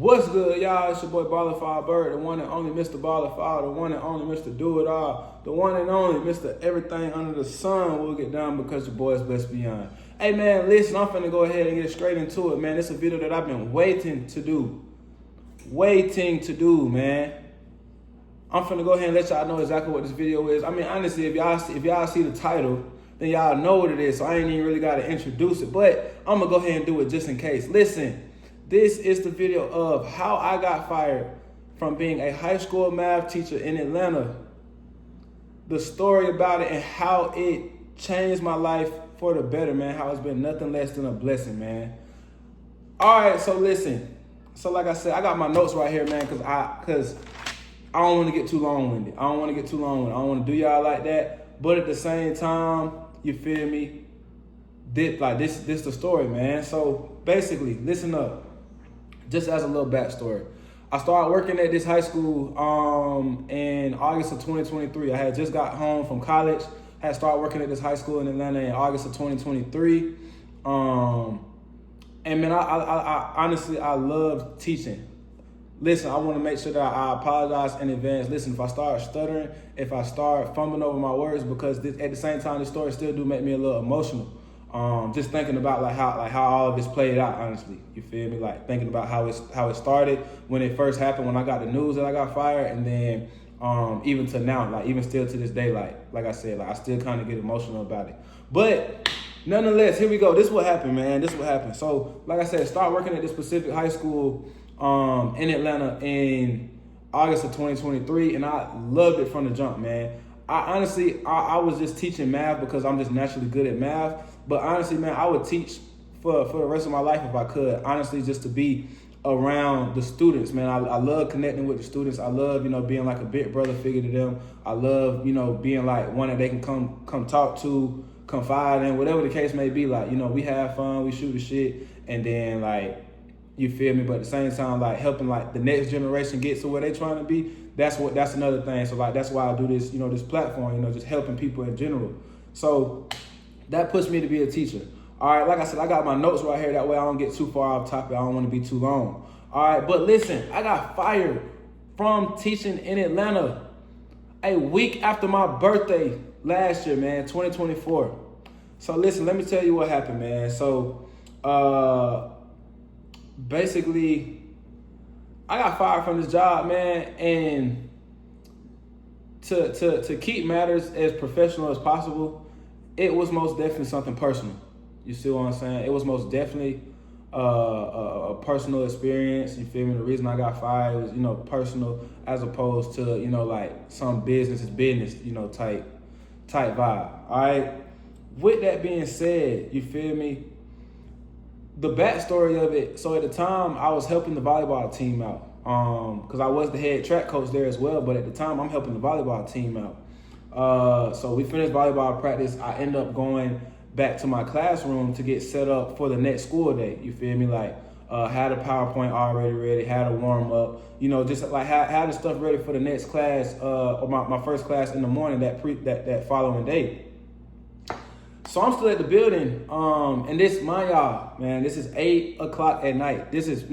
What's good, y'all? It's your boy Baller Bird, the one and only Mr. Baller, the one and only Mr. Do It All, the one and only Mr. Everything Under the Sun will get down because your boy is blessed beyond. Hey man, listen, I'm finna go ahead and get straight into it, man. It's a video that I've been waiting to do, man. I'm finna go ahead and let y'all know exactly what this video is. I mean, honestly, if y'all see the title, then y'all know what it is. So I ain't even really gotta introduce it, but I'm gonna go ahead and do it just in case. Listen. This is the video of how I got fired from being a high school math teacher in Atlanta. The story about it and how it changed my life for the better, man. How it's been nothing less than a blessing, man. All right, so listen. So like I said, I got my notes right here, man, because I don't want to get too long-winded. I don't want to do y'all like that. But at the same time, you feel me? This the story, man. So basically, listen up. Just as a little backstory, I started working at this high school in August of 2023. I had just got home from college, had started working at this high school in Atlanta in August of 2023. And man, I honestly, I love teaching. Listen, I want to make sure that I apologize in advance. Listen, if I start stuttering, if I start fumbling over my words, because at the same time, this story still do make me a little emotional. Just thinking about how all of this played out, honestly. You feel me? Like thinking about how it started when it first happened, when I got the news that I got fired, and then even to now, like even still to this day, like I said, like I still kind of get emotional about it. But nonetheless, here we go. This is what happened, man. This is what happened. So, like I said, start working at this specific high school in Atlanta in August of 2023, and I loved it from the jump, man. I was just teaching math because I'm just naturally good at math. But honestly, man, I would teach for the rest of my life if I could. Honestly, just to be around the students, man. I love connecting with the students. I love, being like a big brother figure to them. I love, being like one that they can come talk to, confide in, whatever the case may be. Like, we have fun, we shoot the shit, and then like, you feel me? But at the same time, like helping like the next generation get to where they trying to be. That's another thing. So like that's why I do this, this platform, just helping people in general. So that pushed me to be a teacher. All right, like I said, I got my notes right here. That way I don't get too far off topic. I don't want to be too long. All right, but listen, I got fired from teaching in Atlanta a week after my birthday last year, man, 2024. So listen, let me tell you what happened, man. So basically, I got fired from this job, man, and to keep matters as professional as possible, it was most definitely something personal. You see what I'm saying? It was most definitely a personal experience. You feel me? The reason I got fired was, personal as opposed to, like some business is business, type vibe. All right. With that being said, you feel me? The backstory of it. So at the time, I was helping the volleyball team out because I was the head track coach there as well. But at the time, I'm helping the volleyball team out. So we finished volleyball practice. I end up going back to my classroom to get set up for the next school day. You feel me? Like had a PowerPoint already ready, had a warm up. Just like had the stuff ready for the next class or my first class in the morning that following day. So I'm still at the building, and this, mind y'all, man, this is 8 o'clock at night. This is,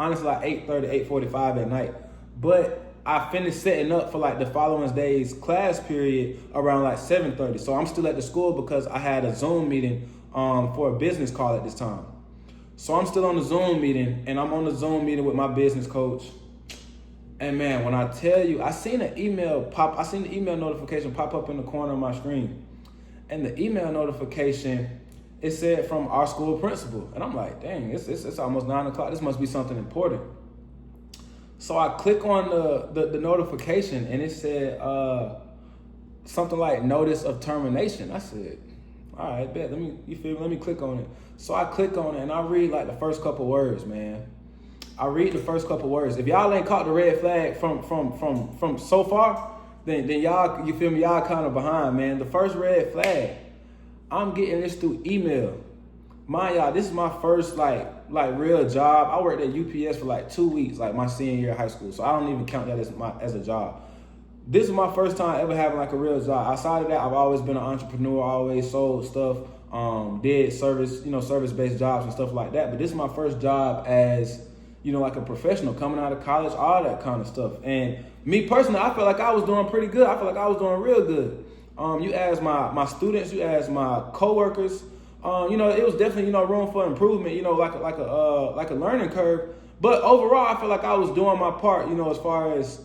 honestly, like 8:30, 8:45 at night. But I finished setting up for like the following day's class period around like 7:30. So I'm still at the school because I had a Zoom meeting for a business call at this time. So I'm still on the Zoom meeting, and I'm on the Zoom meeting with my business coach. And man, when I tell you, I seen the email notification pop up in the corner of my screen. And the email notification, it said from our school principal. And I'm like, dang, it's almost 9 o'clock. This must be something important. So I click on the notification, and it said something like notice of termination. I said, all right, bet. Let me click on it. So I click on it, and I read like the first couple words, man. If y'all ain't caught the red flag from so far, then y'all, you feel me, y'all kind of behind, man. The first red flag, I'm getting this through email. Mind y'all, this is my first like real job. I worked at UPS for like 2 weeks, like my senior year of high school. So I don't even count that as a job. This is my first time ever having like a real job. Outside of that, I've always been an entrepreneur, always sold stuff, did service-based jobs and stuff like that. But this is my first job as, like a professional coming out of college, all that kind of stuff. And me personally, I feel like I was doing pretty good. I feel like I was doing real good. You ask my students, you ask my coworkers, it was definitely, room for improvement, like a learning curve. But overall, I feel like I was doing my part, as far as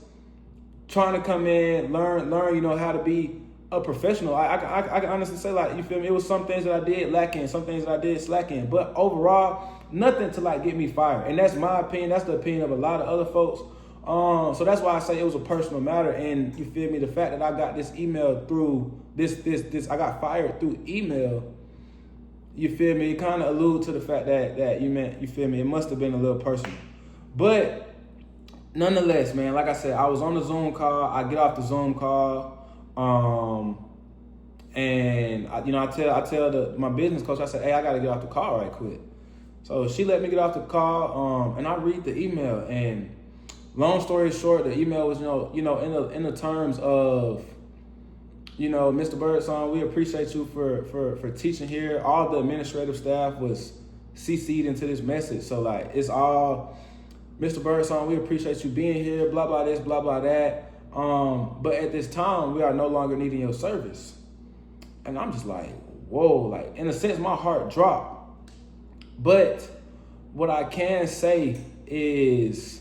trying to come in, learn, how to be a professional. I can honestly say, like, you feel me? It was some things that I did lack in, some things that I did slack in. But overall, nothing to like get me fired. And that's my opinion. That's the opinion of a lot of other folks. So that's why I say it was a personal matter. And you feel me? The fact that I got this email through I got fired through email. You feel me? It kind of allude to the fact that you feel me? It must have been a little personal. But nonetheless, man, like I said, I was on the Zoom call. I get off the Zoom call. And I tell my business coach, I said, hey, I got to get off the call right quick. So she let me get off the call. And I read the email, and long story short, the email was, in the terms of, Mr. Birdsong, we appreciate you for teaching here. All the administrative staff was CC'd into this message. So like, it's all, Mr. Birdsong, we appreciate you being here, blah, blah, this, blah, blah, that. But at this time, we are no longer needing your service. And I'm just like, whoa, like, in a sense, my heart dropped. But what I can say is,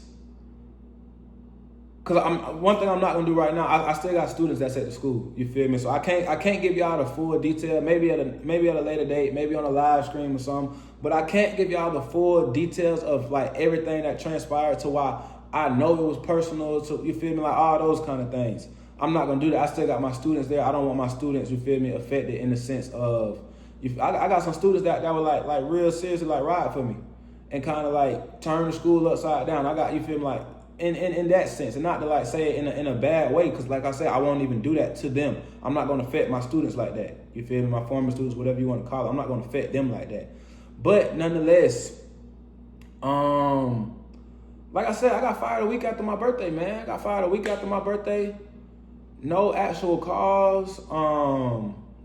because one thing I'm not gonna do right now, I still got students that's at the school. You feel me? So I can't give y'all the full detail. Maybe at a later date, maybe on a live stream or something. But I can't give y'all the full details of like everything that transpired to why I know it was personal. To, you feel me? Like all those kind of things. I'm not gonna do that. I still got my students there. I don't want my students, you feel me, affected in the sense of, I got some students that were like real seriously like ride for me, and kind of like turn the school upside down. I got, you feel me, like. In that sense, and not to like say it in a bad way, because like I said, I won't even do that to them. I'm not going to affect my students like that. You feel me? My former students, whatever you want to call it, I'm not going to affect them like that. But nonetheless, like I said, I got fired a week after my birthday, man. I got fired a week after my birthday. No actual cause.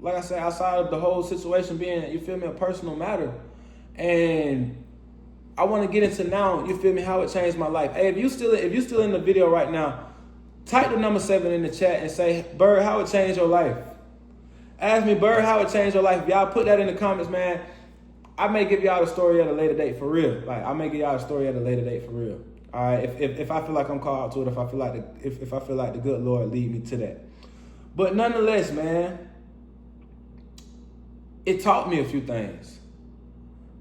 Like I said, outside of the whole situation being, you feel me, a personal matter. And I want to get into now, you feel me, how it changed my life. Hey, if you still in the video right now, type the number 7 in the chat and say, Bird, how it changed your life? Ask me, Bird, how it changed your life. If y'all put that in the comments, man, I may give y'all the story at a later date for real. Like, I may give y'all a story at a later date for real. All right, if I feel like I'm called to it, if I feel like the good Lord lead me to that. But nonetheless, man, it taught me a few things.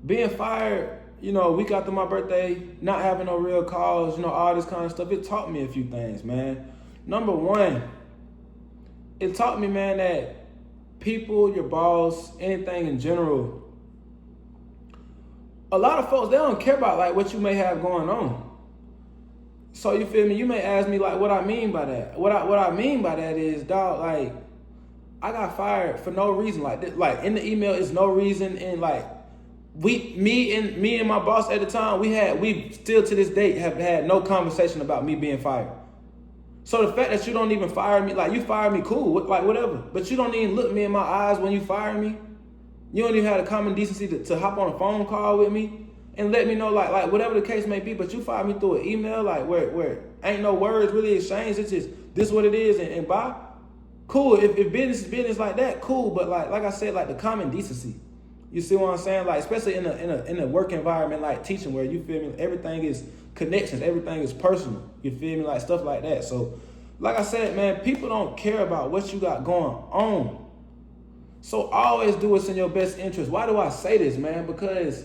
Being fired, a week after my birthday, not having no real cause, all this kind of stuff, it taught me a few things, man. Number one, it taught me, man, that people, your boss, anything in general, a lot of folks, they don't care about like what you may have going on. So you feel me? You may ask me like what I mean by that. What I mean by that is, dog, like, I got fired for no reason. Like in the email, it's no reason, and like, me and my boss at the time, we still to this date have had no conversation about me being fired. So the fact that you don't even fire me, like, you fire me, cool, like whatever, but you don't even look me in my eyes when you fire me. You don't even have the common decency to hop on a phone call with me and let me know, like whatever the case may be. But you fire me through an email, like where ain't no words really exchanged. It's just this what it is, and bye. Cool. If business is business like that, cool. But like I said, like the common decency. You see what I'm saying? Like, especially in a work environment like teaching, where you feel me, everything is connections, everything is personal. You feel me? Like stuff like that. So, like I said, man, people don't care about what you got going on. So always do what's in your best interest. Why do I say this, man? Because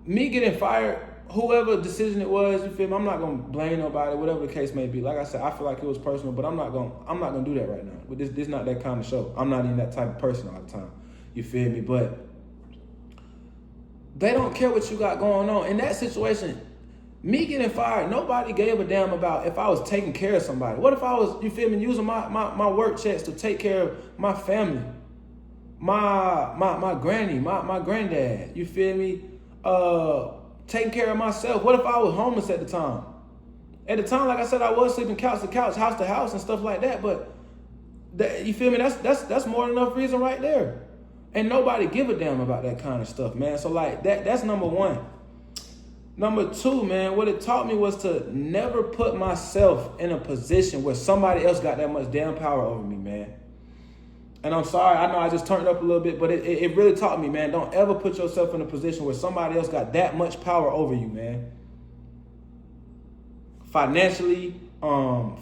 me getting fired, whoever decision it was, you feel me? I'm not gonna blame nobody, whatever the case may be. Like I said, I feel like it was personal, but I'm not gonna do that right now. But this not that kind of show. I'm not even that type of person all the time. You feel me? But they don't care what you got going on. In that situation, me getting fired, nobody gave a damn about if I was taking care of somebody. What if I was, you feel me, using my work checks to take care of my family, my granny, my granddad, you feel me? Taking care of myself. What if I was homeless at the time? At the time, like I said, I was sleeping couch to couch, house to house, and stuff like that. But you feel me? That's more than enough reason right there. And nobody give a damn about that kind of stuff, man. So like that's number one. Number two, man, what it taught me was to never put myself in a position where somebody else got that much damn power over me, man. And I'm sorry, I know I just turned up a little bit, but it really taught me, man, don't ever put yourself in a position where somebody else got that much power over you, man. Financially,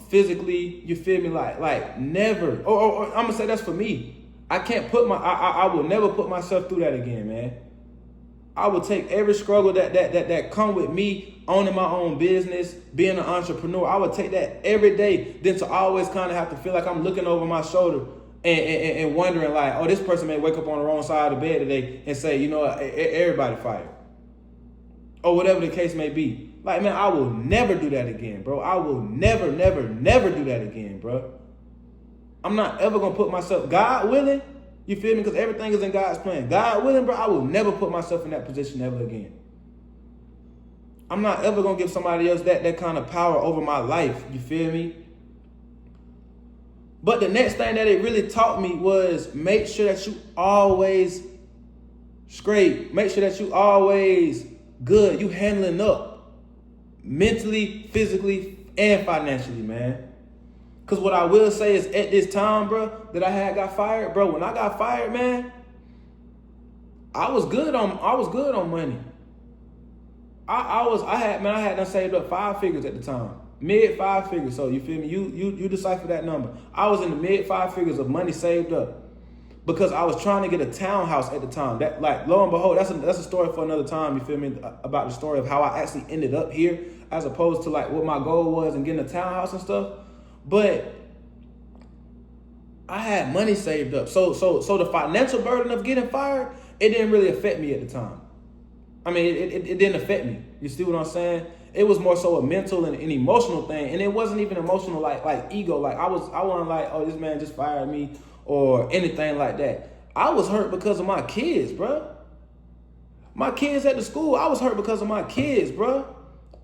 physically, you feel me? Like never. Or I'm gonna say that's for me. I can't put I will never put myself through that again, man. I will take every struggle that come with me owning my own business, being an entrepreneur. I would take that every day than to always kind of have to feel like I'm looking over my shoulder and wondering like, oh, this person may wake up on the wrong side of the bed today and say, you know, everybody fired. Or whatever the case may be. Like, man, I will never do that again, bro. I will never do that again, bro. I'm not ever going to put myself, God willing, you feel me? Because everything is in God's plan. God willing, bro, I will never put myself in that position ever again. I'm not ever going to give somebody else that kind of power over my life, you feel me? But the next thing that it really taught me was make sure that you always straight. Make sure that you always good. You handling up mentally, physically, and financially, man. Because what I will say is at this time, bro, that I got fired, bro, when I got fired, man, I was good on money. I had done saved up 5 figures at the time. Mid 5 figures. So you feel me? You decipher that number. I was in the mid 5 figures of money saved up because I was trying to get a townhouse at the time. That, like, lo and behold, that's a story for another time. You feel me? About the story of how I actually ended up here, as opposed to like what my goal was and getting a townhouse and stuff. But I had money saved up. So the financial burden of getting fired, it didn't really affect me at the time. I mean, it didn't affect me. You see what I'm saying? It was more so a mental and an emotional thing. And it wasn't even emotional like ego. Like I wasn't like, oh, this man just fired me or anything like that. I was hurt because of my kids, bro. My kids at the school, I was hurt because of my kids, bro.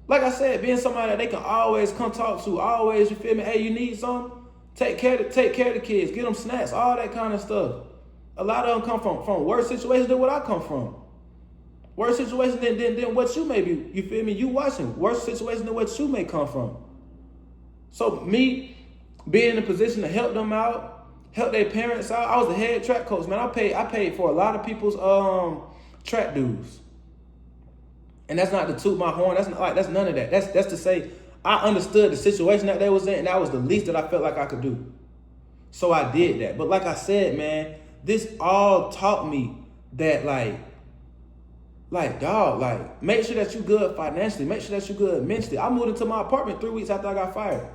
Like I said, being somebody that they can always come talk to, always, you feel me? Hey, you need something? Take care of the kids, get them snacks, all that kind of stuff. A lot of them come from worse situations than what I come from. Worse situations than what you may be, you feel me? You watching worse situations than what you may come from. So me being in a position to help them out, help their parents out. I was the head track coach, man. I paid for a lot of people's track dues. And that's not to toot my horn. That's none of that. That's to say I understood the situation that they was in, and that was the least that I felt like I could do. So I did that. But like I said, man, this all taught me that dog, make sure that you good financially. Make sure that you good mentally. I moved into my apartment 3 weeks after I got fired.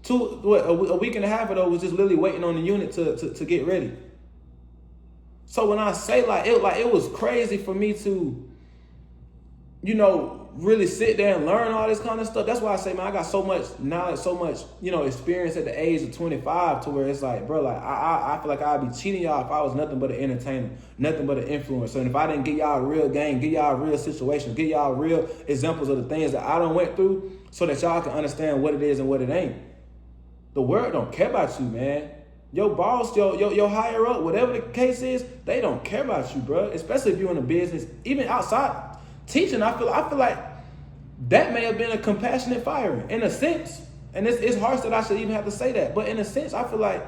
A week and a half ago was just literally waiting on the unit to get ready. So when I say it was crazy for me to, you know, really sit there and learn all this kind of stuff. That's why I say, man, I got so much knowledge, so much, you know, experience at the age of 25 to where it's like, bro, like I feel like I'd be cheating y'all if I was nothing but an entertainer, nothing but an influencer. And if I didn't get y'all real game, get y'all real situations, get y'all real examples of the things that I done went through so that y'all can understand what it is and what it ain't. The world don't care about you, man. Your boss, your higher up, whatever the case is, they don't care about you, bro. Especially if you're in a business, even outside teaching. I feel like that may have been a compassionate firing in a sense. And it's harsh that I should even have to say that. But in a sense, I feel like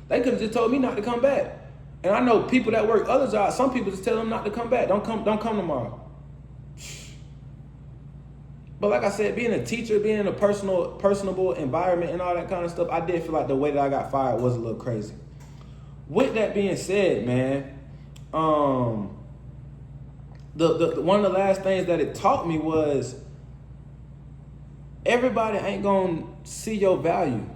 they could have just told me not to come back. And I know people that work other jobs, some people just tell them not to come back. Don't come tomorrow. But like I said, being a teacher, being in a personable environment and all that kind of stuff, I did feel like the way that I got fired was a little crazy. With that being said, man, one of the last things that it taught me was everybody ain't gonna see your value.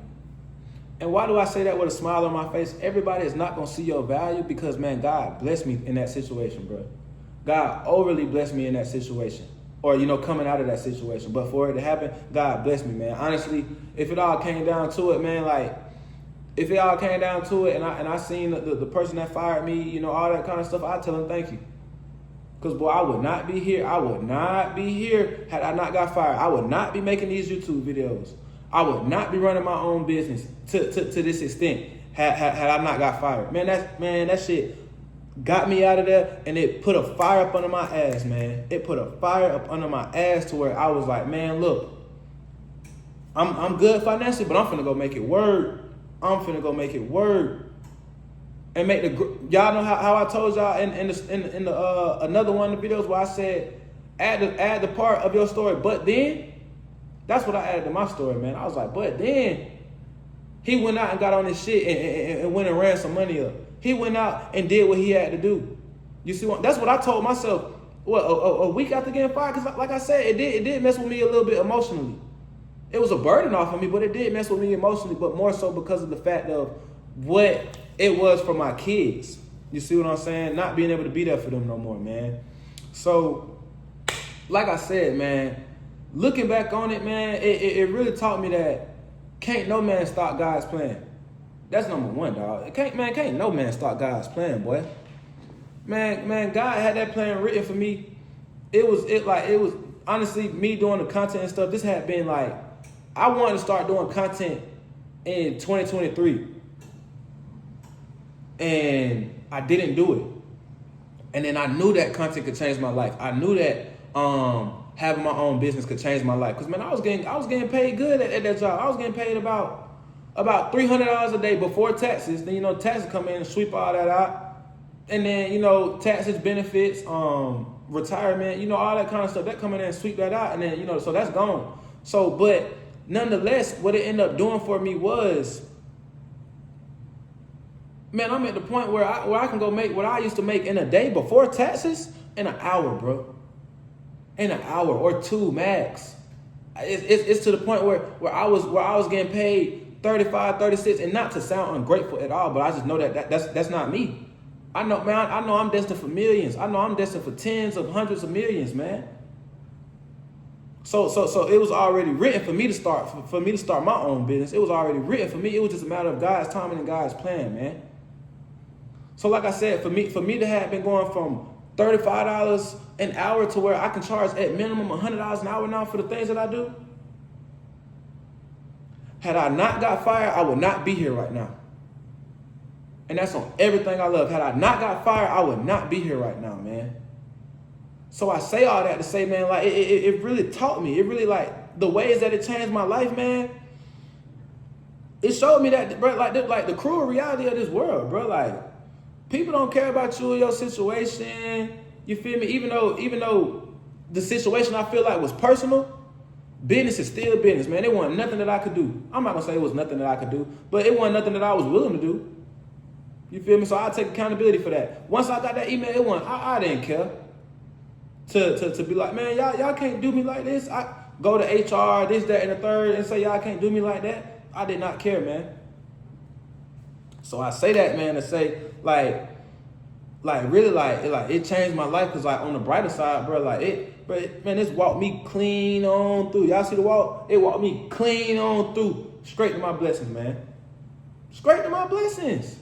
And why do I say that with a smile on my face? Everybody is not gonna see your value because, man, God blessed me in that situation, bro. God overly blessed me in that situation. Or, you know, coming out of that situation. But for it to happen, God bless me, man. Honestly, if it all came down to it, man, if it all came down to it and I seen the person that fired me, you know, all that kind of stuff, I'd tell him thank you. Because, boy, I would not be here. I would not be here had I not got fired. I would not be making these YouTube videos. I would not be running my own business to this extent had I not got fired. Man, that shit got me out of there, and it put a fire up under my ass, man. It put a fire up under my ass to where I was like, man, look, I'm good financially, but I'm finna go make it work. I'm finna go make it work. And make y'all know how I told y'all in the another one of the videos where I said add the part of your story, but then that's what I added to my story, man. I was like, but then he went out and got on his shit and went and ran some money up. He went out and did what he had to do. You see what? That's what I told myself. What, a week after getting fired? Because like I said, it did mess with me a little bit emotionally. It was a burden off of me, but it did mess with me emotionally, but more so because of the fact of what it was for my kids. You see what I'm saying? Not being able to be there for them no more, man. So, like I said, man, looking back on it, man, it really taught me that can't no man stop God's plan. That's number one, dog. Can't no man stop God's plan, boy. Man, God had that plan written for me. It was honestly me doing the content and stuff. This had been like, I wanted to start doing content in 2023. And I didn't do it. And then I knew that content could change my life. I knew that having my own business could change my life. Cause man, I was getting paid good at that job. I was getting paid about $300 a day before taxes. Then taxes come in and sweep all that out. And then taxes, benefits, retirement, all that kind of stuff. That come in and sweep that out. And then so that's gone. So but nonetheless, what it ended up doing for me was, man, I'm at the point where I can go make what I used to make in a day before taxes in an hour, bro. In an hour or two max. It's to the point where I was getting paid 35, 36, and not to sound ungrateful at all, but I just know that's not me. I know, man. I know I'm destined for millions. I know I'm destined for tens of hundreds of millions, man. So it was already written for me to start my own business. It was already written for me. It was just a matter of God's timing and God's plan, man. So like I said, for me to have been going from $35 an hour to where I can charge at minimum $100 an hour now for the things that I do. Had I not got fired, I would not be here right now. And that's on everything I love. Had I not got fired, I would not be here right now, man. So I say all that to say, man, like it really taught me. It really, like, the ways that it changed my life, man. It showed me that, bro, like the cruel reality of this world, bro. Like, people don't care about you or your situation. You feel me? Even though the situation I feel like was personal, business is still business, man. It wasn't nothing that I could do. I'm not gonna say it was nothing that I could do, but it wasn't nothing that I was willing to do. You feel me? So I take accountability for that. Once I got that email, I didn't care to be like, man, y'all can't do me like this. I go to HR, this, that, and the third, and say y'all can't do me like that. I did not care, man. So I say that, man, to say, like really, like it changed my life, because like on the brighter side, bro, man, this walked me clean on through. Y'all see the walk? It walked me clean on through, straight to my blessings, man. Straight to my blessings.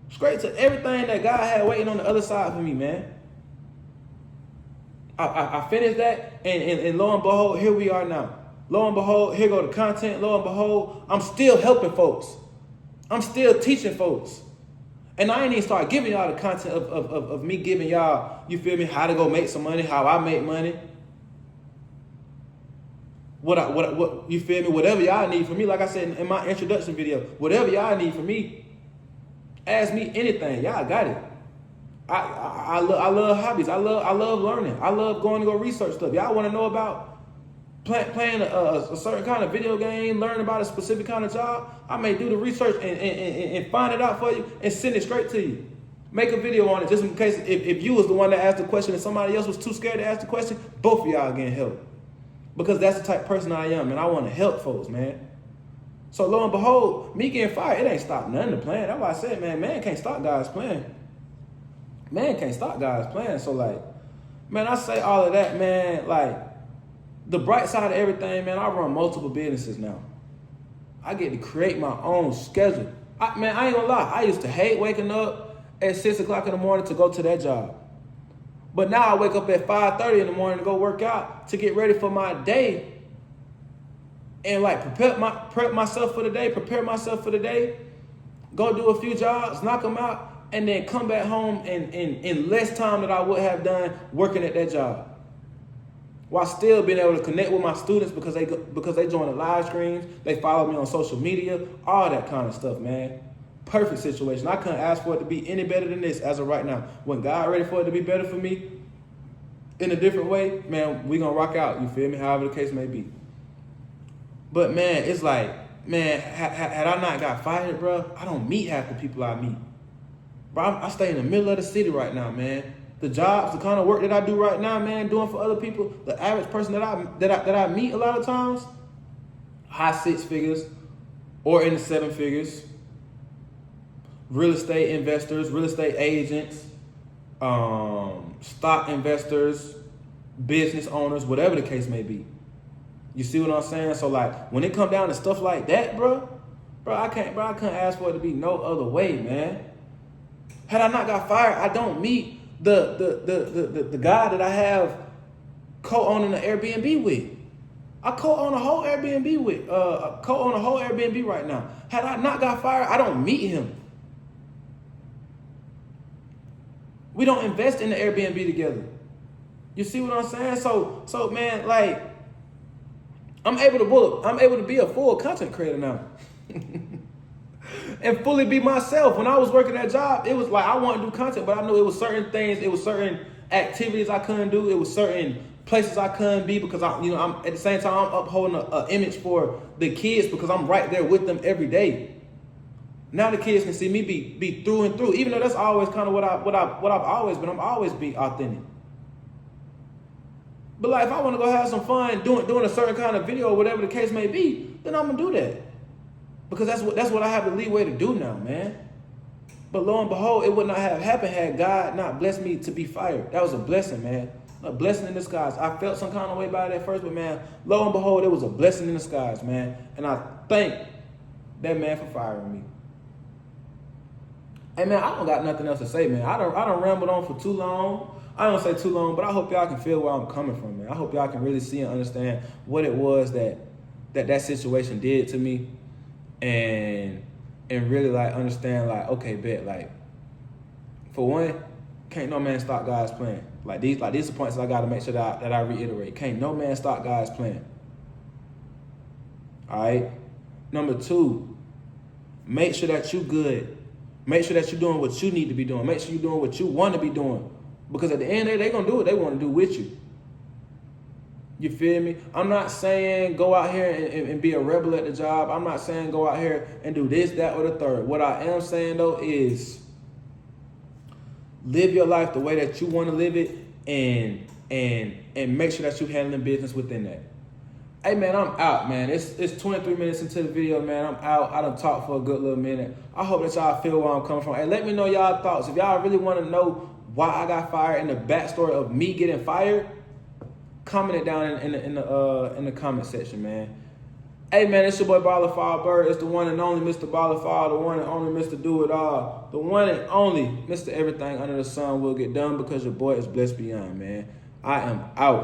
Straight to everything that God had waiting on the other side for me, man. I finished that, and lo and behold, here we are now. Lo and behold, here go the content. Lo and behold, I'm still helping folks. I'm still teaching folks. And I ain't even start giving y'all the content of me giving y'all, you feel me, how to go make some money, how I make money. What you feel me, whatever y'all need from me, like I said in my introduction video, whatever y'all need from me, ask me anything. Y'all got it. I love hobbies. I love learning. I love going to go research stuff. Y'all want to know about playing a certain kind of video game, learn about a specific kind of job? I may do the research and find it out for you and send it straight to you. Make a video on it, just in case if you was the one that asked the question and somebody else was too scared to ask the question, both of y'all getting help. Because that's the type of person I am, and I want to help folks, man. So lo and behold, me getting fired, it ain't stopped none of the plan. That's why I said, man can't stop God's plan. Man can't stop God's plan. So like, man, I say all of that, man, like, the bright side of everything, man, I run multiple businesses now. I get to create my own schedule. I ain't gonna lie, I used to hate waking up at 6 o'clock in the morning to go to that job. But now I wake up at 5:30 in the morning to go work out to get ready for my day. And like prepare myself for the day, go do a few jobs, knock them out, and then come back home in less time than I would have done working at that job, while still being able to connect with my students because they join the live streams, they follow me on social media, all that kind of stuff, man. Perfect situation. I couldn't ask for it to be any better than this as of right now. When God ready for it to be better for me in a different way, man, we gonna rock out, you feel me? However the case may be. But man, it's like, man, had I not got fired, bro, I don't meet half the people I meet. Bro, I stay in the middle of the city right now, man. The jobs, the kind of work that I do right now, man, doing for other people, the average person that I meet a lot of times, high 6 figures or in the 7 figures. Real estate investors, real estate agents, stock investors, business owners, whatever the case may be. You see what I'm saying? So like when it come down to stuff like that, bro, I couldn't ask for it to be no other way, man. Had I not got fired, I don't meet the guy that I have co-owning the Airbnb with. I co-own a whole Airbnb right now. Had I not got fired, I don't meet him. We don't invest in the Airbnb together. You see what I'm saying? So man, like, I'm able to be a full content creator now. And fully be myself. When I was working that job, it was like I wanted to do content, but I knew it was certain things, it was certain activities I couldn't do, it was certain places I couldn't be because I'm at the same time I'm upholding an image for the kids because I'm right there with them every day. Now the kids can see me be through and through, even though that's always kind of what I've always been. I'm always be authentic. But like if I want to go have some fun doing a certain kind of video or whatever the case may be, then I'm gonna do that. Because that's what I have the leeway to do now, man. But lo and behold, it would not have happened had God not blessed me to be fired. That was a blessing, man. A blessing in disguise. I felt some kind of way about it at first, but man, lo and behold, it was a blessing in disguise, man. And I thank that man for firing me. Hey man, I don't got nothing else to say, man. I don't ramble on for too long. I don't say too long, but I hope y'all can feel where I'm coming from, man. I hope y'all can really see and understand what it was that situation did to me, and really like understand like, okay, bet, like, for one, can't no man stop God's plan. Like these are points that I gotta make sure that I reiterate. Can't no man stop God's plan. All right. Number 2, make sure that you good. Make sure that you're doing what you need to be doing. Make sure you're doing what you want to be doing. Because at the end of the day, they're going to do what they want to do with you. You feel me? I'm not saying go out here and be a rebel at the job. I'm not saying go out here and do this, that, or the third. What I am saying, though, is live your life the way that you want to live it and make sure that you're handling business within that. Hey, man, I'm out, man. It's 23 minutes into the video, man. I'm out. I done talked for a good little minute. I hope that y'all feel where I'm coming from. Hey, let me know y'all thoughts. If y'all really want to know why I got fired and the backstory of me getting fired, comment it down in the comment section, man. Hey, man, it's your boy Wassup Ballers. It's the one and only Mr. Wassup, the one and only Mr. Do It All, the one and only Mr. Everything Under the Sun Will Get Done, because your boy is blessed beyond, man. I am out.